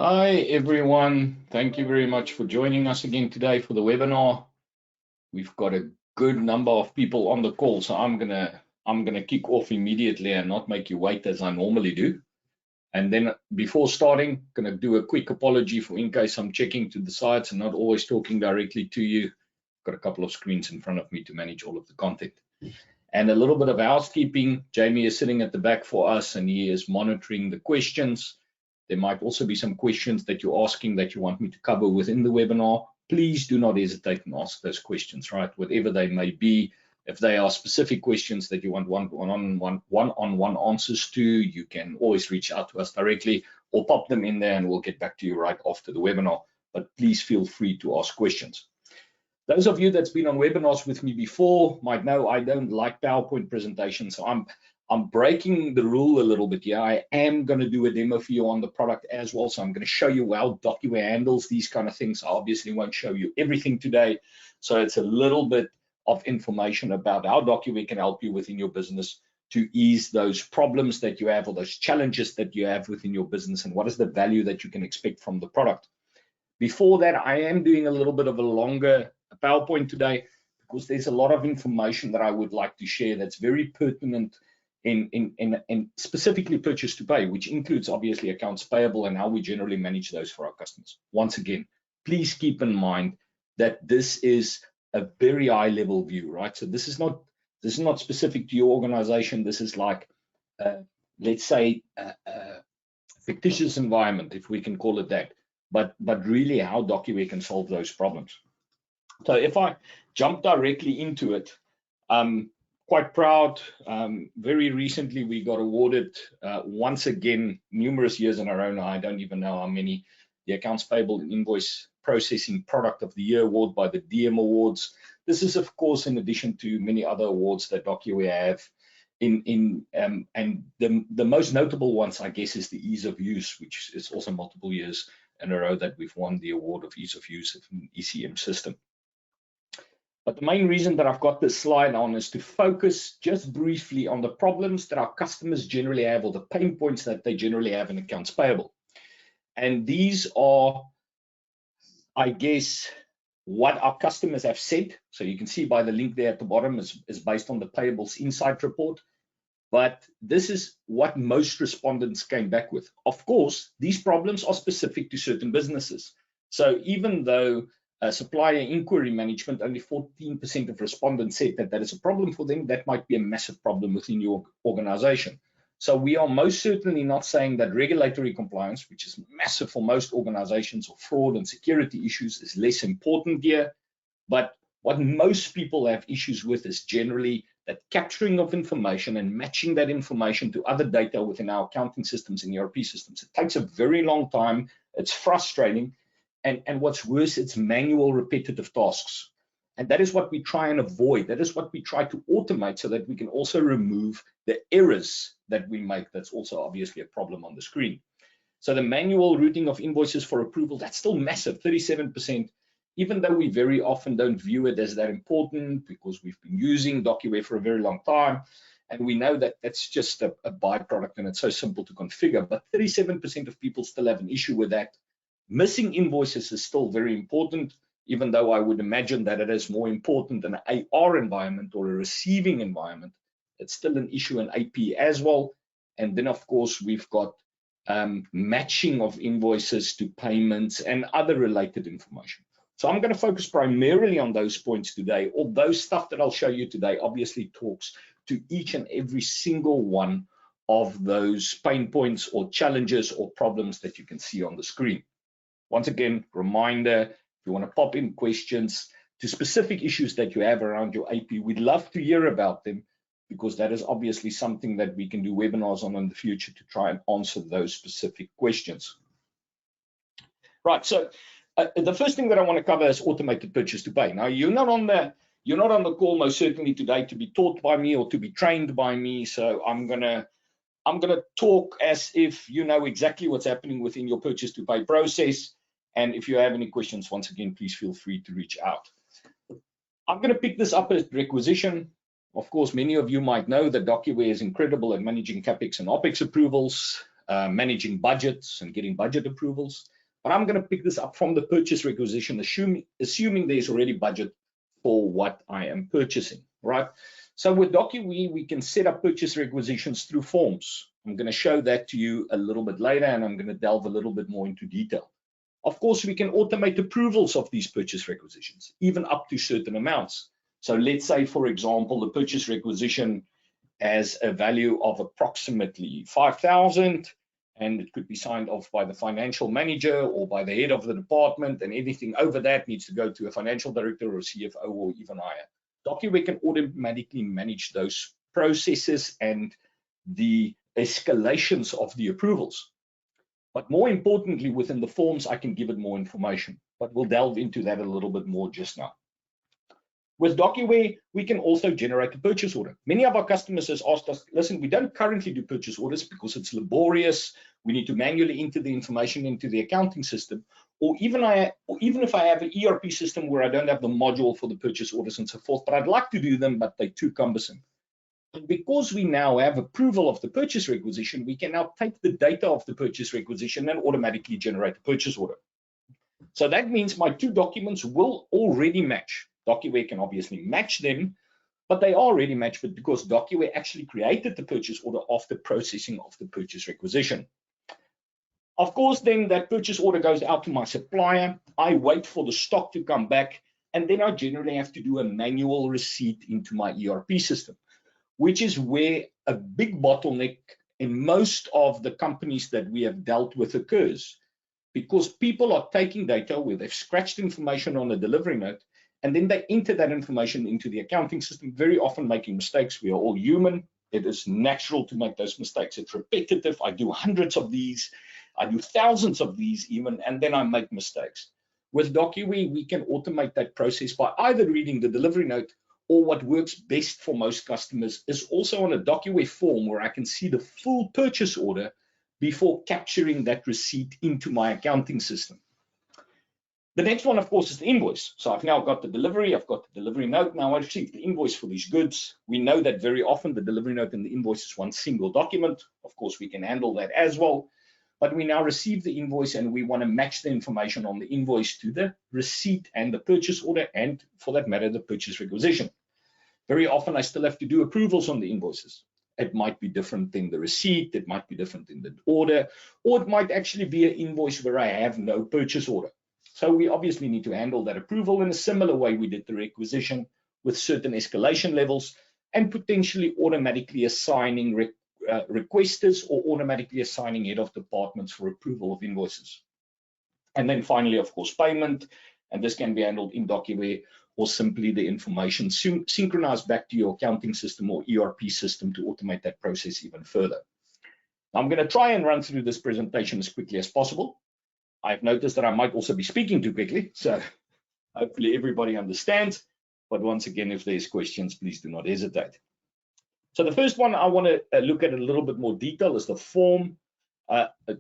Hi everyone, thank you very much for joining us again today for the webinar. We've got a good number of people on the call, so I'm gonna kick off immediately and not make you wait as I normally do. And then before starting, gonna do a quick apology for in case I'm checking to the sides and not always talking directly to you. Got a couple of screens in front of me to manage all of the content. And a little bit of housekeeping. Jamie is sitting at the back for us and he is monitoring the questions. There might also be some questions that you're asking that you want me to cover within the webinar. Please do not hesitate and ask those questions, right? Whatever they may be. If they are specific questions that you want one-on-one answers to, you can always reach out to us directly or pop them in there and we'll get back to you right after the webinar. But please feel free to ask questions. Those of you that's been on webinars with me before might know I don't like PowerPoint presentations, so I'm breaking the rule a little bit here. I am going to do a demo for you on the product as well, so I'm going to show you how DocuWare handles these kind of things. I obviously won't show you everything today, so it's a little bit of information about how DocuWare can help you within your business to ease those problems that you have or those challenges that you have within your business, and what is the value that you can expect from the product. Before that, I am doing a little bit of a longer PowerPoint today because there's a lot of information that I would like to share that's very pertinent in specifically purchase to pay, which includes obviously accounts payable and how we generally manage those for our customers. Once again, please keep in mind that this is a very high level view, right? So this is not specific to your organization. This is like, let's say, a fictitious environment, if we can call it that, but really how DocuWare can solve those problems. So if I jump directly into it, quite proud. Very recently, we got awarded once again, numerous years in a row now, I don't even know how many, the Accounts Payable and Invoice Processing Product of the Year award by the DM Awards. This is, of course, in addition to many other awards that DocuWare have. And the most notable ones, I guess, is the ease of use, which is also multiple years in a row that we've won the award of ease of use of an ECM system. But the main reason that I've got this slide on is to focus just briefly on the problems that our customers generally have or the pain points that they generally have in accounts payable. And these are, I guess, what our customers have said. So you can see by the link there at the bottom is based on the Payables Insight report. But this is what most respondents came back with. Of course, these problems are specific to certain businesses. So even though supplier inquiry management, only 14% of respondents said that that is a problem for them, that might be a massive problem within your organization. So we are most certainly not saying that regulatory compliance, which is massive for most organizations, or fraud and security issues is less important here. But what most people have issues with is generally that capturing of information and matching that information to other data within our accounting systems and ERP systems. It takes a very long time. It's frustrating. And what's worse, it's manual repetitive tasks. And that is what we try and avoid. That is what we try to automate so that we can also remove the errors that we make. That's also obviously a problem on the screen. So the manual routing of invoices for approval, that's still massive, 37%, even though we very often don't view it as that important because we've been using DocuWare for a very long time. And we know that that's just a byproduct and it's so simple to configure. But 37% of people still have an issue with that. Missing invoices is still very important, even though I would imagine that it is more important in an AR environment or a receiving environment. It's still an issue in AP as well. And then, of course, we've got matching of invoices to payments and other related information. So I'm going to focus primarily on those points today. Although stuff that I'll show you today obviously talks to each and every single one of those pain points or challenges or problems that you can see on the screen. Once again, reminder, if you want to pop in questions to specific issues that you have around your AP, we'd love to hear about them because that is obviously something that we can do webinars on in the future to try and answer those specific questions. Right, so the first thing that I want to cover is automated purchase to pay. Now, you're not on the call most certainly today to be taught by me or to be trained by me, so I'm gonna talk as if you know exactly what's happening within your purchase to pay process. And if you have any questions, once again, please feel free to reach out. I'm going to pick this up as requisition. Of course, many of you might know that DocuWare is incredible at managing CapEx and OpEx approvals. managing budgets and getting budget approvals. But I'm going to pick this up from the purchase requisition, assuming there's already budget for what I am purchasing, right? So with DocuWare, we can set up purchase requisitions through forms. I'm going to show that to you a little bit later, and I'm going to delve a little bit more into detail. Of course, we can automate approvals of these purchase requisitions, even up to certain amounts. So let's say, for example, the purchase requisition has a value of approximately 5,000, and it could be signed off by the financial manager or by the head of the department, and anything over that needs to go to a financial director or CFO or even higher. DocuWare can automatically manage those processes and the escalations of the approvals. But more importantly, within the forms, I can give it more information, but we'll delve into that a little bit more just now. With DocuWare, we can also generate a purchase order. Many of our customers has asked us, listen, we don't currently do purchase orders because it's laborious. We need to manually enter the information into the accounting system, or even if I have an ERP system where I don't have the module for the purchase orders and so forth, but I'd like to do them, but they're too cumbersome. And because we now have approval of the purchase requisition, we can now take the data of the purchase requisition and automatically generate a purchase order. So that means my two documents will already match. DocuWare can obviously match them, but they are already matched because DocuWare actually created the purchase order after processing of the purchase requisition. Of course, then that purchase order goes out to my supplier. I wait for the stock to come back, and then I generally have to do a manual receipt into my ERP system, which is where a big bottleneck in most of the companies that we have dealt with occurs, because people are taking data where they've scratched information on a delivery note, and then they enter that information into the accounting system, very often making mistakes. We are all human. It is natural to make those mistakes. It's repetitive. I do hundreds of these. I do thousands of these even, and then I make mistakes. With DocuWare, we can automate that process by either reading the delivery note, or what works best for most customers is also on a DocuWare form where I can see the full purchase order before capturing that receipt into my accounting system. The next one, of course, is the invoice. So I've now got the delivery, I've got the delivery note. Now I received the invoice for these goods. We know that very often the delivery note and the invoice is one single document. Of course, we can handle that as well. But we now receive the invoice and we want to match the information on the invoice to the receipt and the purchase order, and for that matter, the purchase requisition. Very often I still have to do approvals on the invoices. It might be different than the receipt, it might be different than the order, or it might actually be an invoice where I have no purchase order. So we obviously need to handle that approval in a similar way we did the requisition, with certain escalation levels and potentially automatically assigning requesters or automatically assigning head of departments for approval of invoices. And then finally, of course, payment, and this can be handled in DocuWare, or simply the information synchronized back to your accounting system or ERP system to automate that process even further. Now, I'm going to try and run through this presentation as quickly as possible. I've noticed that I might also be speaking too quickly, so hopefully everybody understands. But once again, if there's questions, please do not hesitate. So the first one I want to look at in a little bit more detail is the form.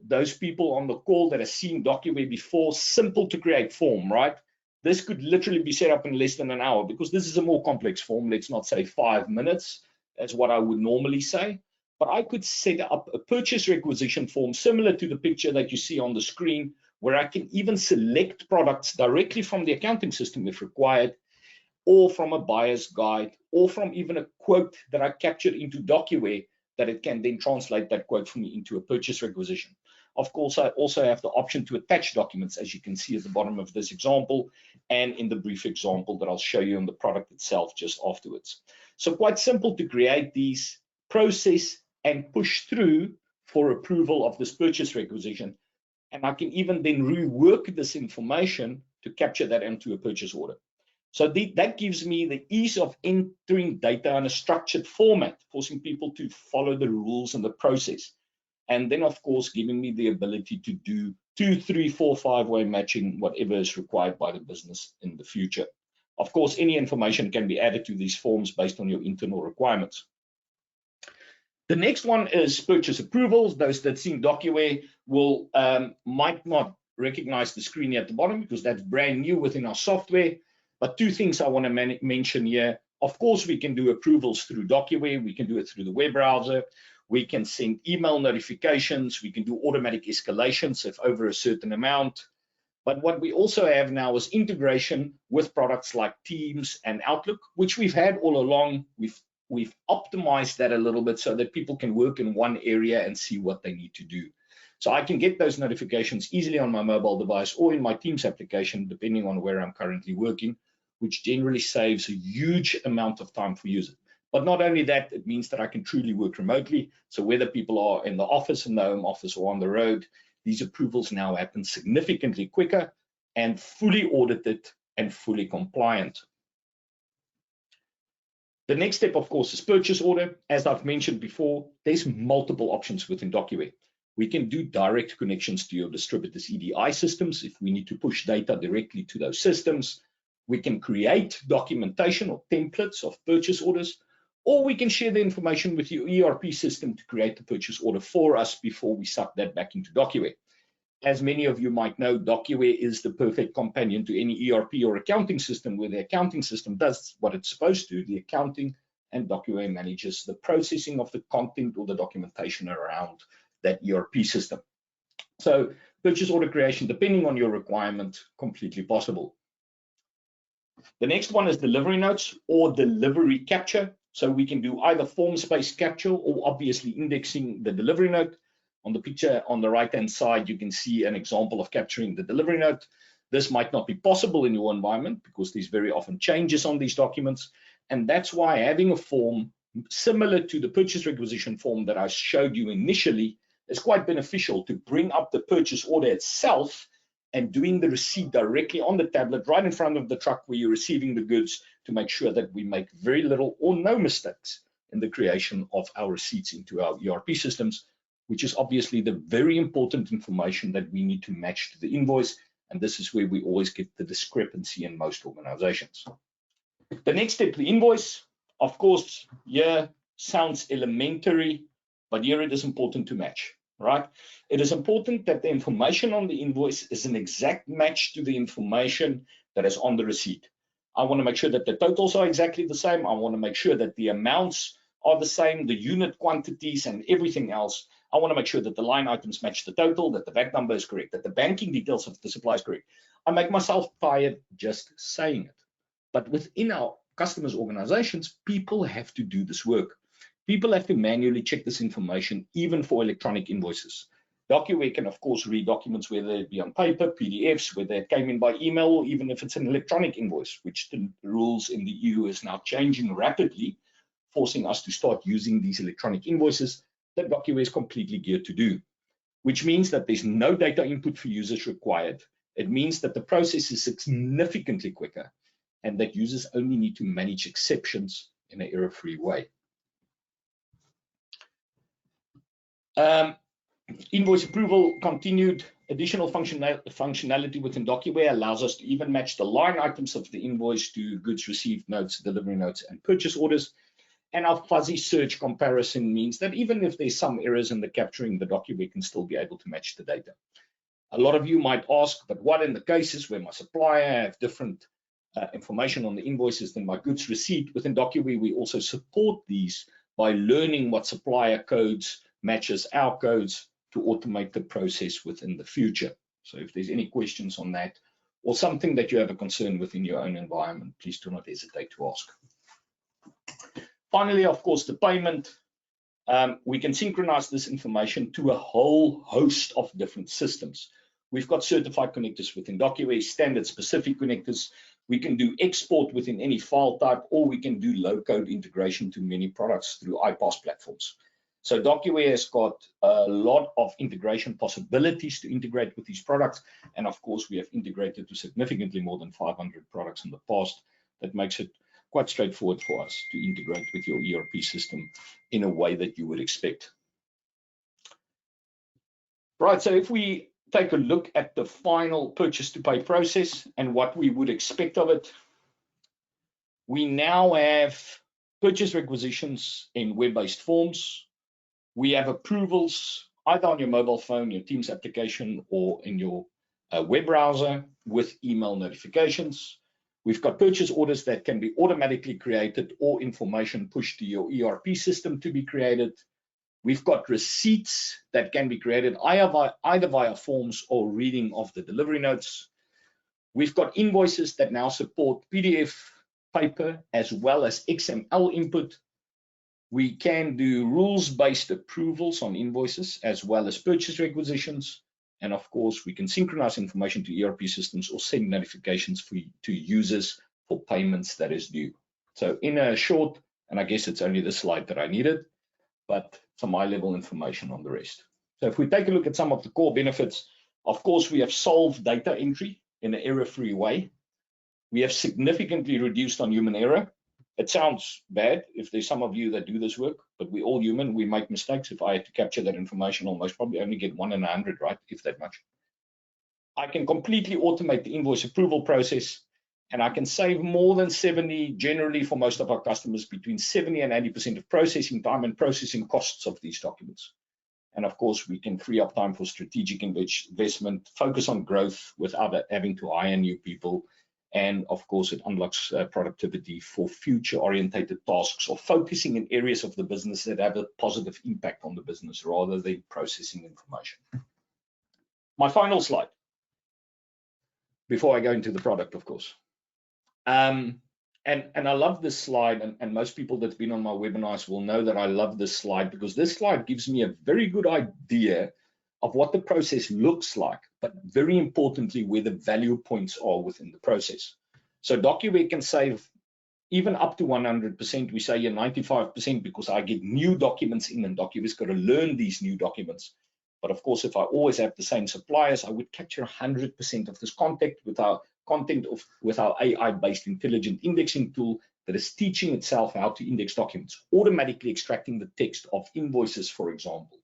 Those people on the call that have seen DocuWare before, simple to create form, right? This could literally be set up in less than an hour, because this is a more complex form. Let's not say 5 minutes, that's what I would normally say. But I could set up a purchase requisition form similar to the picture that you see on the screen, where I can even select products directly from the accounting system if required, or from a buyer's guide, or from even a quote that I captured into DocuWare, that it can then translate that quote for me into a purchase requisition. Of course, I also have the option to attach documents, as you can see at the bottom of this example, and in the brief example that I'll show you on the product itself just afterwards. So quite simple to create these, process, and push through for approval of this purchase requisition. And I can even then rework this information to capture that into a purchase order. So that gives me the ease of entering data in a structured format, forcing people to follow the rules and the process. And then, of course, giving me the ability to do 2, 3, 4, 5-way matching, whatever is required by the business in the future. Of course, any information can be added to these forms based on your internal requirements. The next one is purchase approvals. Those that seen DocuWare will might not recognize the screen here at the bottom, because that's brand new within our software. But two things I want to mention here. Of course, we can do approvals through DocuWare. We can do it through the web browser. We can send email notifications. We can do automatic escalations if over a certain amount. But what we also have now is integration with products like Teams and Outlook, which we've had all along. We've optimized that a little bit so that people can work in one area and see what they need to do. So I can get those notifications easily on my mobile device or in my Teams application, depending on where I'm currently working, which generally saves a huge amount of time for users. But not only that, it means that I can truly work remotely. So whether people are in the office, in the home office, or on the road, these approvals now happen significantly quicker and fully audited and fully compliant. The next step, of course, is purchase order. As I've mentioned before, there's multiple options within DocuWare. We can do direct connections to your distributor's EDI systems if we need to push data directly to those systems. We can create documentation or templates of purchase orders, or we can share the information with your ERP system to create the purchase order for us before we suck that back into DocuWare. As many of you might know, DocuWare is the perfect companion to any ERP or accounting system, where the accounting system does what it's supposed to, the accounting, and DocuWare manages the processing of the content or the documentation around that ERP system. So purchase order creation, depending on your requirement, completely possible. The next one is delivery notes or delivery capture. So we can do either forms-based capture or obviously indexing the delivery note. On the picture on the right-hand side, you can see an example of capturing the delivery note. This might not be possible in your environment because there's very often changes on these documents. And that's why having a form similar to the purchase requisition form that I showed you initially is quite beneficial to bring up the purchase order itself and doing the receipt directly on the tablet right in front of the truck where you're receiving the goods, to make sure that we make very little or no mistakes in the creation of our receipts into our ERP systems, which is obviously the very important information that we need to match to the invoice. And this is where we always get the discrepancy in most organizations. The next step, the invoice, of course, here sounds elementary, but here it is important to match, right? It is important that the information on the invoice is an exact match to the information that is on the receipt. I want to make sure that the totals are exactly the same. I want to make sure that the amounts are the same, the unit quantities and everything else. I want to make sure that the line items match the total, that the VAT number is correct, that the banking details of the supply is correct. I make myself tired just saying it. But within our customers' organizations, people have to do this work. People have to manually check this information, even for electronic invoices. DocuWare can, of course, read documents, whether it be on paper, PDFs, whether it came in by email, or even if it's an electronic invoice, which the rules in the EU is now changing rapidly, forcing us to start using these electronic invoices that DocuWare is completely geared to do, which means that there's no data input for users required. It means that the process is significantly quicker and that users only need to manage exceptions in an error-free way. Invoice approval continued. Additional functionality within DocuWare allows us to even match the line items of the invoice to goods received notes, delivery notes, and purchase orders. And our fuzzy search comparison means that even if there's some errors in the capturing, the DocuWare can still be able to match the data. A lot of you might ask, but what in the cases where my supplier have different information on the invoices than my goods receipt? Within DocuWare, we also support these by learning what supplier codes matches our codes to automate the process within the future. So if there's any questions on that or something that you have a concern with in your own environment, please do not hesitate to ask. Finally, of course, the payment. We can synchronize this information to a whole host of different systems. We've got certified connectors within DocuWare, standard specific connectors. We can do export within any file type, or we can do low-code integration to many products through iPaaS platforms. So DocuWare has got a lot of integration possibilities to integrate with these products. And of course, we have integrated to significantly more than 500 products in the past. That makes it quite straightforward for us to integrate with your ERP system in a way that you would expect. Right, so if we take a look at the final purchase to pay process and what we would expect of it, we now have purchase requisitions in web-based forms. We have approvals either on your mobile phone, your Teams application, or in your web browser with email notifications. We've got purchase orders that can be automatically created or information pushed to your ERP system to be created. We've got receipts that can be created either via forms or reading of the delivery notes. We've got invoices that now support PDF, paper, as well as XML input. We can do rules-based approvals on invoices, as well as purchase requisitions. And of course, we can synchronize information to ERP systems or send notifications to users for payments that is due. So in a short, and I guess it's only the slide that I needed, but some high-level information on the rest. So if we take a look at some of the core benefits, of course, we have solved data entry in an error-free way. We have significantly reduced on human error. It sounds bad if there's some of you that do this work, but we're all human. We make mistakes. If I had to capture that information, I'll most probably only get 1 in 100, right? If that much. I can completely automate the invoice approval process, and I can save more than 70, generally for most of our customers, between 70 and 80% of processing time and processing costs of these documents. And of course, we can free up time for strategic investment, focus on growth without having to hire new people. And of course, it unlocks productivity for future-orientated tasks or focusing in areas of the business that have a positive impact on the business rather than processing information. My final slide, before I go into the product, of course. And I love this slide, and most people that's been on my webinars will know that I love this slide because this slide gives me a very good idea of what the process looks like, but very importantly, where the value points are within the process. So DocuWare can save even up to 100%. We say 95% because I get new documents in, and DocuWare's got to learn these new documents. But of course, if I always have the same suppliers, I would capture 100% of this content with our AI-based intelligent indexing tool that is teaching itself how to index documents, automatically extracting the text of invoices, for example.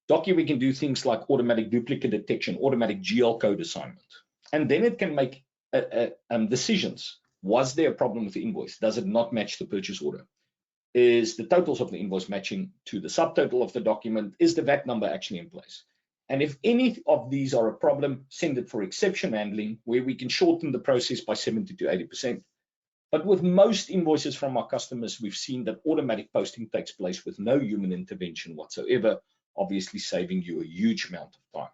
DocuWare can do things like automatic duplicate detection, automatic GL code assignment, and then it can make decisions. Was there a problem with the invoice? Does it not match the purchase order? Is the totals of the invoice matching to the subtotal of the document? Is the VAT number actually in place? And if any of these are a problem, send it for exception handling, where we can shorten the process by 70 to 80%. But with most invoices from our customers, we've seen that automatic posting takes place with no human intervention whatsoever, obviously saving you a huge amount of time,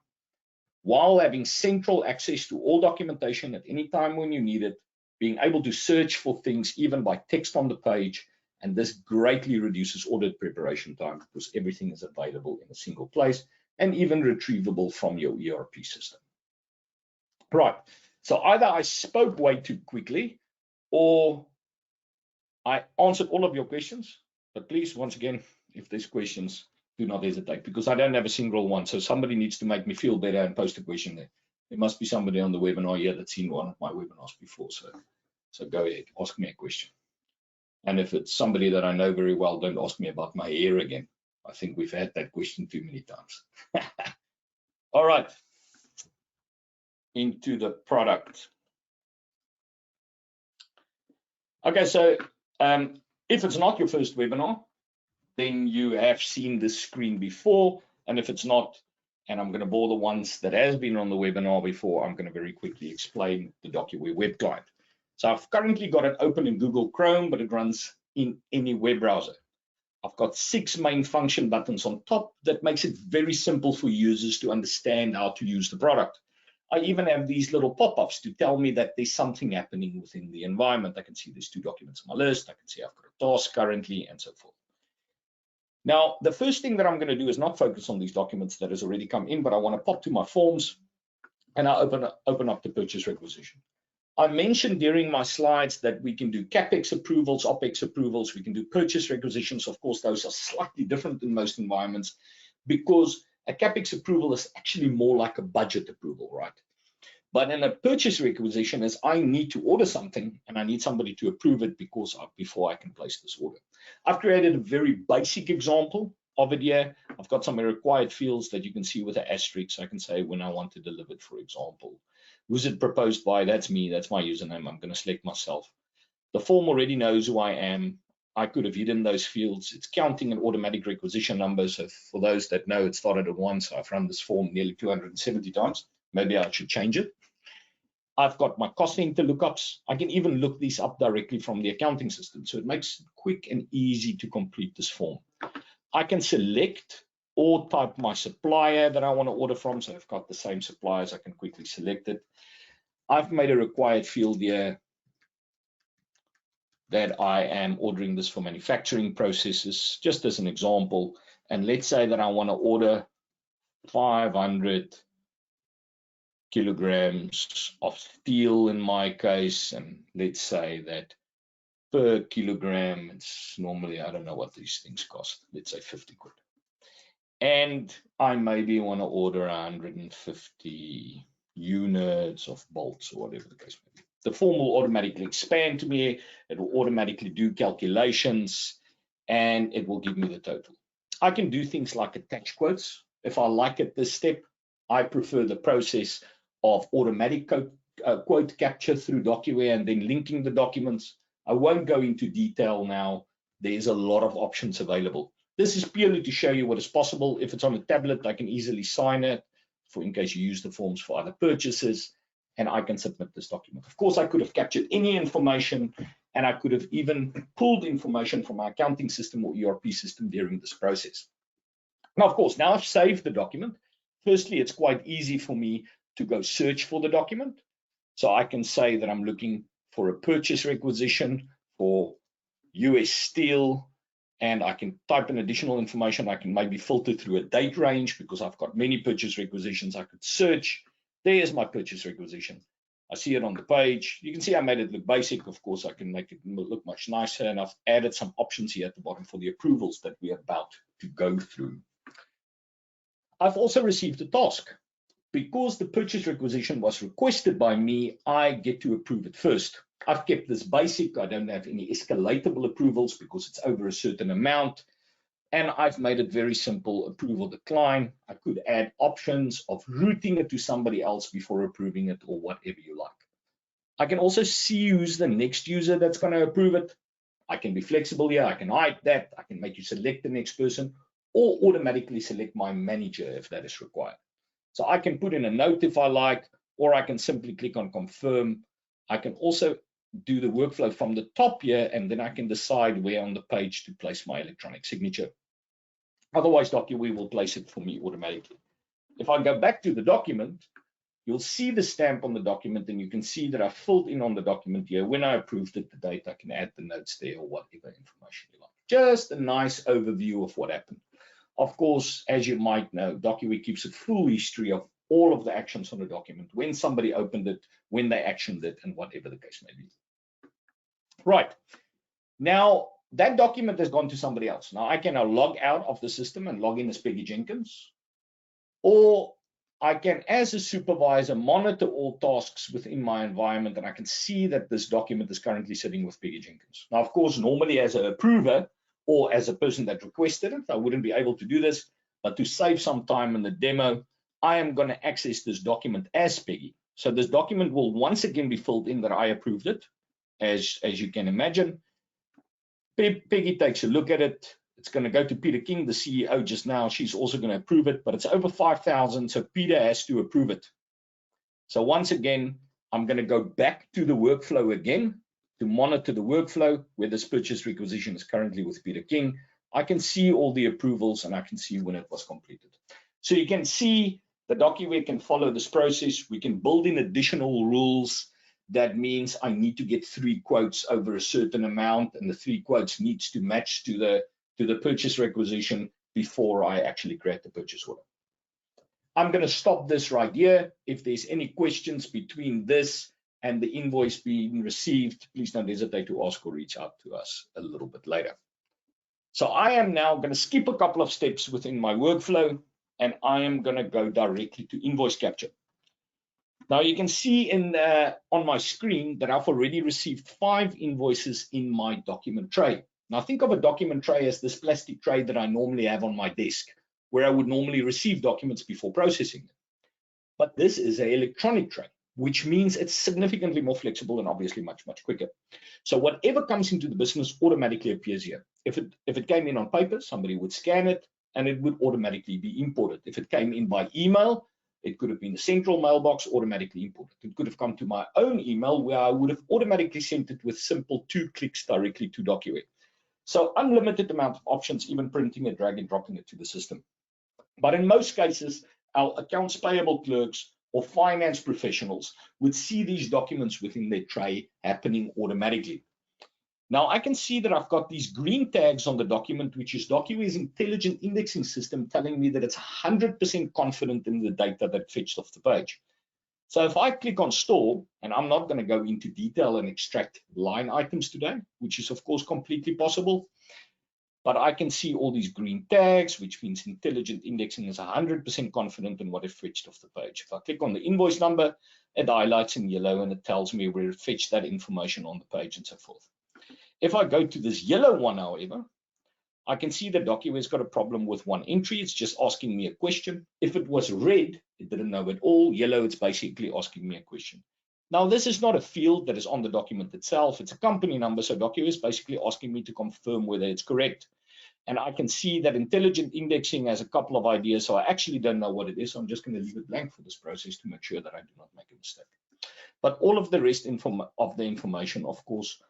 while having central access to all documentation at any time when you need it, being able to search for things even by text on the page, and this greatly reduces audit preparation time because everything is available in a single place and even retrievable from your ERP system. Right, so either I spoke way too quickly or I answered all of your questions, but please, once again, if there's questions, do not hesitate, because I don't have a single one. So somebody needs to make me feel better and post a question there. There must be somebody on the webinar here that's seen one of my webinars before. So go ahead, ask me a question. And if it's somebody that I know very well, don't ask me about my hair again. I think we've had that question too many times. All right, into the product. Okay, so if it's not your first webinar, then you have seen this screen before. And if it's not, and I'm going to bore the ones that has been on the webinar before, I'm going to very quickly explain the DocuWare web client. So I've currently got it open in Google Chrome, but it runs in any web browser. I've got 6 main function buttons on top that makes it very simple for users to understand how to use the product. I even have these little pop-ups to tell me that there's something happening within the environment. I can see there's 2 documents on my list. I can see I've got a task currently, and so forth. Now, the first thing that I'm going to do is not focus on these documents that has already come in, but I want to pop to my forms, and I open up the purchase requisition. I mentioned during my slides that we can do CapEx approvals, OpEx approvals, we can do purchase requisitions. Of course, those are slightly different in most environments because a CapEx approval is actually more like a budget approval, right? But in a purchase requisition is I need to order something and I need somebody to approve it before I can place this order. I've created a very basic example of it here. I've got some required fields that you can see with an asterisk. I can say when I want to deliver it, for example. Who's it proposed by? That's me. That's my username. I'm going to select myself. The form already knows who I am. I could have hidden those fields. It's counting an automatic requisition number. So for those that know, it started at 1. So I've run this form nearly 270 times. Maybe I should change it. I've got my cost center lookups. I can even look these up directly from the accounting system. So it makes it quick and easy to complete this form. I can select or type my supplier that I want to order from. So I've got the same suppliers, I can quickly select it. I've made a required field here that I am ordering this for manufacturing processes, just as an example. And let's say that I want to order 500 kilograms of steel in my case, and let's say that per kilogram, it's normally, I don't know what these things cost, let's say 50 quid. And I maybe want to order 150 units of bolts or whatever the case may be. The form will automatically expand to me, it will automatically do calculations, and it will give me the total. I can do things like attach quotes. If I like at this step, I prefer the process of automatic quote capture through DocuWare and then linking the documents. I won't go into detail now. There's a lot of options available. This is purely to show you what is possible. If it's on a tablet, I can easily sign it for in case you use the forms for other purchases, and I can submit this document. Of course, I could have captured any information, and I could have even pulled information from my accounting system or ERP system during this process. Now, of course, now I've saved the document. Firstly, it's quite easy for me to go search for the document. So I can say that I'm looking for a purchase requisition for US steel, and I can type in additional information. I can maybe filter through a date range because I've got many purchase requisitions. I could search. There's my purchase requisition. I see it on the page. You can see I made it look basic. Of course, I can make it look much nicer, and I've added some options here at the bottom for the approvals that we're about to go through. I've also received a task. Because the purchase requisition was requested by me, I get to approve it first. I've kept this basic. I don't have any escalatable approvals because it's over a certain amount. And I've made it very simple, approve or decline. I could add options of routing it to somebody else before approving it or whatever you like. I can also see who's the next user that's going to approve it. I can be flexible here. I can hide that. I can make you select the next person or automatically select my manager if that is required. So I can put in a note if I like, or I can simply click on confirm. I can also do the workflow from the top here, and then I can decide where on the page to place my electronic signature. Otherwise, DocuWare will place it for me automatically. If I go back to the document, you'll see the stamp on the document, and you can see that I filled in on the document here. When I approved it, the date, I can add the notes there or whatever information you like. Just a nice overview of what happened. Of course, as you might know, DocuWare keeps a full history of all of the actions on the document, when somebody opened it, when they actioned it, and whatever the case may be. Right. Now, that document has gone to somebody else. Now, I can now log out of the system and log in as Peggy Jenkins, or I can, as a supervisor, monitor all tasks within my environment, and I can see that this document is currently sitting with Peggy Jenkins. Now, of course, normally as an approver, or as a person that requested it, I wouldn't be able to do this, but to save some time in the demo, I am going to access this document as Peggy. So this document will once again be filled in that I approved it, as you can imagine. Peggy takes a look at it. It's going to go to Peter King, the CEO just now. She's also going to approve it, but it's over 5,000, so Peter has to approve it. So once again, I'm going to go back to the workflow again, to monitor the workflow where this purchase requisition is currently with Peter King. I can see all the approvals and I can see when it was completed. So you can see the DocuWare can follow this process. We can build in additional rules. That means I need to get 3 quotes over a certain amount, and the 3 quotes needs to match to the purchase requisition before I actually create the purchase order. I'm going to stop this right here. If there's any questions between this and the invoice being received, please don't hesitate to ask or reach out to us a little bit later. So I am now going to skip a couple of steps within my workflow, and I am going to go directly to invoice capture. Now you can see on my screen that I've already received 5 invoices in my document tray. Now think of a document tray as this plastic tray that I normally have on my desk, where I would normally receive documents before processing them. But this is an electronic tray, which means it's significantly more flexible and obviously much, much quicker. So whatever comes into the business automatically appears here. If it came in on paper, somebody would scan it and it would automatically be imported. If it came in by email, It could have been a central mailbox automatically imported. It could have come to my own email where I would have automatically sent it with simple 2 clicks directly to DocuWare. So unlimited amount of options, even printing it, drag and dropping it to the system. But in most cases, our accounts payable clerks or finance professionals would see these documents within their tray happening automatically. Now I can see that I've got these green tags on the document, which is DocuWare's intelligent indexing system telling me that it's 100% confident in the data that fetched off the page. So if I click on store, and I'm not going to go into detail and extract line items today, which is of course completely possible, but I can see all these green tags, which means intelligent indexing is 100% confident in what it fetched off the page. If I click on the invoice number, it highlights in yellow and it tells me where it fetched that information on the page and so forth. If I go to this yellow one, however, I can see that DocuWare's got a problem with one entry. It's just asking me a question. If it was red, it didn't know at all. Yellow, it's basically asking me a question. Now, this is not a field that is on the document itself. It's a company number, so DocuWare is basically asking me to confirm whether it's correct. And I can see that intelligent indexing has a couple of ideas, so I actually don't know what it is. So I'm just going to leave it blank for this process to make sure that I do not make a mistake. But all of the rest of the information, of course,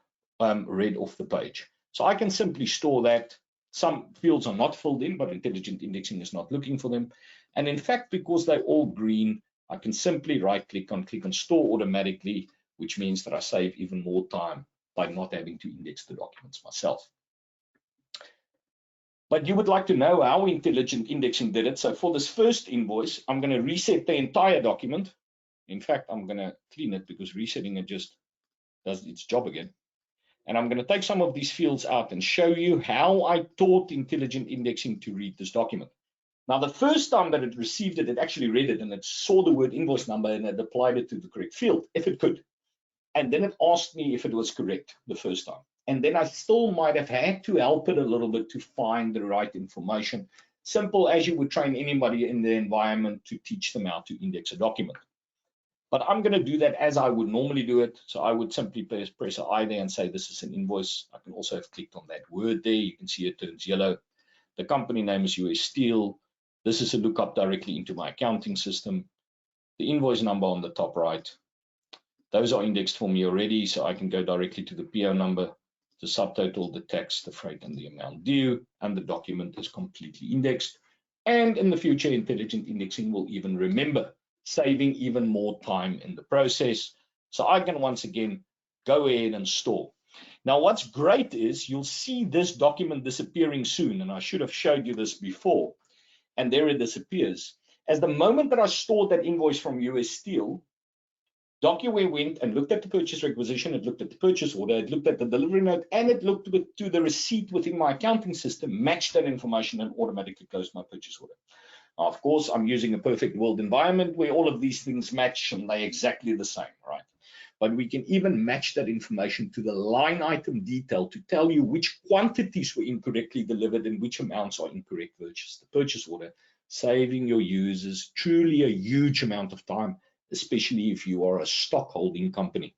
read off the page. So I can simply store that. Some fields are not filled in, but intelligent indexing is not looking for them. And in fact, because they're all green, I can simply click on store automatically, which means that I save even more time by not having to index the documents myself. But you would like to know how intelligent indexing did it. So for this first invoice, I'm going to reset the entire document. In fact, I'm going to clean it because resetting it just does its job again. And I'm going to take some of these fields out and show you how I taught intelligent indexing to read this document. Now, the first time that it received it, it actually read it and it saw the word invoice number and it applied it to the correct field, if it could. And then it asked me if it was correct the first time. And then I still might have had to help it a little bit to find the right information. Simple as you would train anybody in the environment to teach them how to index a document. But I'm going to do that as I would normally do it. So I would simply press an I there and say this is an invoice. I can also have clicked on that word there. You can see it turns yellow. The company name is US Steel. This is a lookup directly into my accounting system. The invoice number on the top right. Those are indexed for me already, so I can go directly to the PO number, the subtotal, the tax, the freight, and the amount due, and the document is completely indexed. And in the future, intelligent indexing will even remember, saving even more time in the process. So I can once again go ahead and store. Now, what's great is you'll see this document disappearing soon, and I should have showed you this before, and there it disappears. As the moment that I stored that invoice from US Steel, DocuWare went and looked at the purchase requisition, it looked at the purchase order, it looked at the delivery note, and it looked to the receipt within my accounting system, matched that information, and automatically closed my purchase order. Now, of course, I'm using a perfect world environment where all of these things match and they're exactly the same, right? But we can even match that information to the line item detail to tell you which quantities were incorrectly delivered and which amounts are incorrect versus the purchase order, saving your users truly a huge amount of time, especially if you are a stock holding company.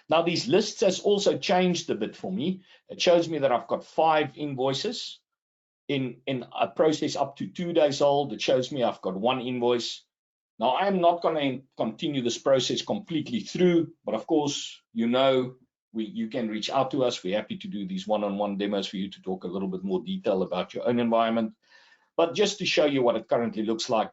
Now, these lists has also changed a bit for me. It shows me that I've got 5 invoices in a process up to 2 days old. It shows me I've got 1 invoice. Now, I'm not going to continue this process completely through, but of course, you know, you can reach out to us. We're happy to do these one-on-one demos for you to talk a little bit more detail about your own environment. But just to show you what it currently looks like,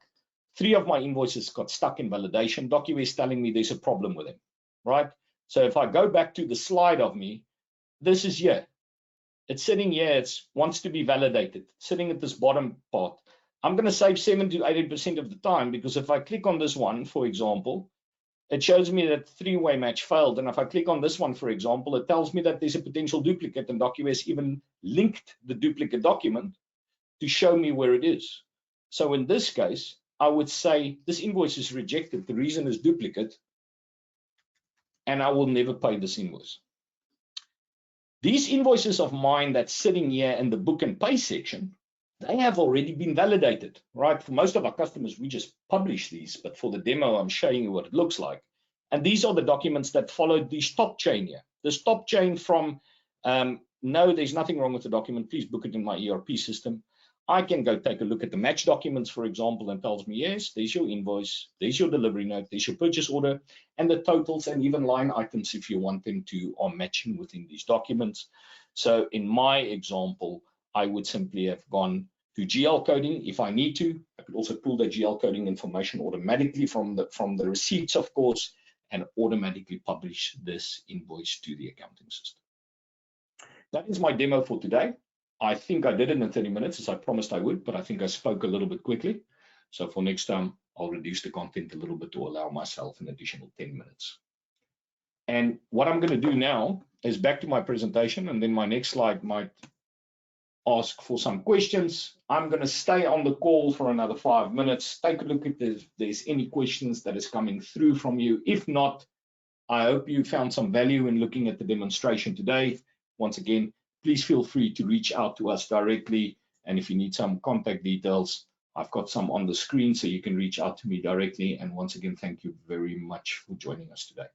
3 of my invoices got stuck in validation. DocuWare is telling me there's a problem with them, right? So if I go back to the slide of me, this is here. It's sitting here. It wants to be validated, sitting at this bottom part. I'm going to save 70 to 80% of the time because if I click on this one, for example, it shows me that 3-way match failed. And if I click on this one, for example, it tells me that there's a potential duplicate, and DocuWare has even linked the duplicate document to show me where it is. So in this case, I would say this invoice is rejected. The reason is duplicate, and I will never pay this invoice. These invoices of mine that's sitting here in the book and pay section, they have already been validated, right? For most of our customers, we just publish these, but for the demo, I'm showing you what it looks like. And these are the documents that followed the stop chain here. The stop chain from, no, there's nothing wrong with the document, please book it in my ERP system. I can go take a look at the match documents, for example, and tells me, yes, there's your invoice, there's your delivery note, there's your purchase order, and the totals and even line items, if you want them to, are matching within these documents. So in my example, I would simply have gone to GL coding if I need to. I could also pull the GL coding information automatically from the receipts, of course, and automatically publish this invoice to the accounting system. That is my demo for today. I think I did it in 30 minutes as I promised I would, but I think I spoke a little bit quickly. So for next time, I'll reduce the content a little bit to allow myself an additional 10 minutes. And what I'm going to do now is back to my presentation, and then my next slide might ask for some questions. I'm going to stay on the call for another 5 minutes. Take a look at if there's any questions that is coming through from you. If not, I hope you found some value in looking at the demonstration today. Once again, please feel free to reach out to us directly. And if you need some contact details, I've got some on the screen so you can reach out to me directly. And once again, thank you very much for joining us today.